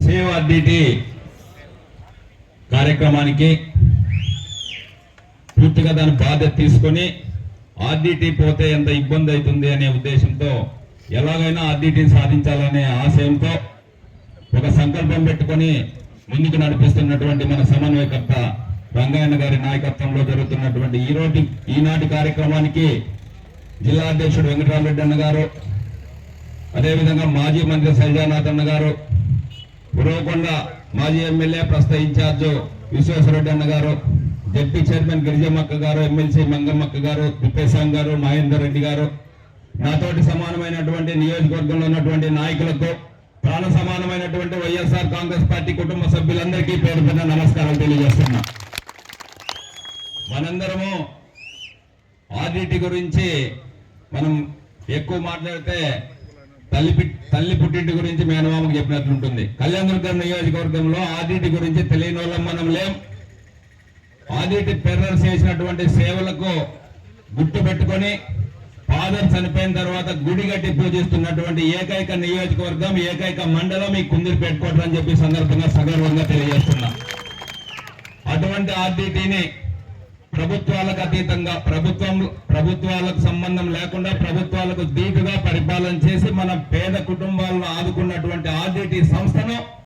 Save RDT కార్యక్రమానికి పూర్తిగా దాని బాధ్యత తీసుకొని ఆర్డిటి పోతే ఎంత ఇబ్బంది అవుతుంది అనే ఉద్దేశంతో ఎలాగైనా ఆర్డిటిని సాధించాలనే ఆశయంతో ఒక సంకల్పం పెట్టుకొని ముందుకు నడిపిస్తున్నటువంటి మన సమన్వయకర్త రంగాయణ గారి నాయకత్వంలో జరుగుతున్నటువంటి ఈనాటి కార్యక్రమానికి జిల్లా అధ్యక్షుడు వెంకటరామరెడ్డి అన్న గారు, అదేవిధంగా మాజీ మంత్రి శైలజానాథ్ అన్న గారు, ఉరవకొండ మాజీ ఎమ్మెల్యే ప్రస్తుత ఇన్ఛార్జ్ విశ్వేశ్వరరెడ్డి అన్న గారు, జడ్పీ చైర్మన్ గిరిజమ్మక్క గారు, ఎమ్మెల్సీ మంగమ్మక్క గారు, తిప్పేశాం గారు, మహేందర్ రెడ్డి గారు, నాతోటి సమానమైనటువంటి నియోజకవర్గంలో ఉన్నటువంటి నాయకులకు, ప్రాణ సమానమైనటువంటి వైఎస్ఆర్ కాంగ్రెస్ పార్టీ కుటుంబ సభ్యులందరికీ పేరు పేరున నమస్కారాలు తెలియజేస్తున్నా. మనందరము ఆర్డిటి గురించి మనం ఎక్కువ మాట్లాడితే తల్లి పుట్టింటి గురించి మేనమామకు చెప్పినట్లుంటుంది. కళ్యాణదుర్గం నియోజకవర్గంలో ఆర్డిటి గురించి తెలియని వాళ్ళం మనం లేం. ఆర్డిటి పెర్రర్స్ చేసినటువంటి సేవలకు గుర్తు పెట్టుకొని ఫాదర్ చనిపోయిన తర్వాత గుడి కట్టి పూజిస్తున్నటువంటి ఏకైక నియోజకవర్గం, ఏకైక మండలం ఈ కుందిరిపేట కోట అని చెప్పి సందర్భంగా సగర్వంగా తెలియజేస్తున్నా. అటువంటి ఆర్డిటిని ప్రభుత్వాలకు అతీతంగా, ప్రభుత్వాలకు సంబంధం లేకుండా ప్రభుత్వాలకు ధీటుగా పరిపాలన చేసి మన పేద కుటుంబాలను ఆదుకున్నటువంటి ఆర్డిటి సంస్థను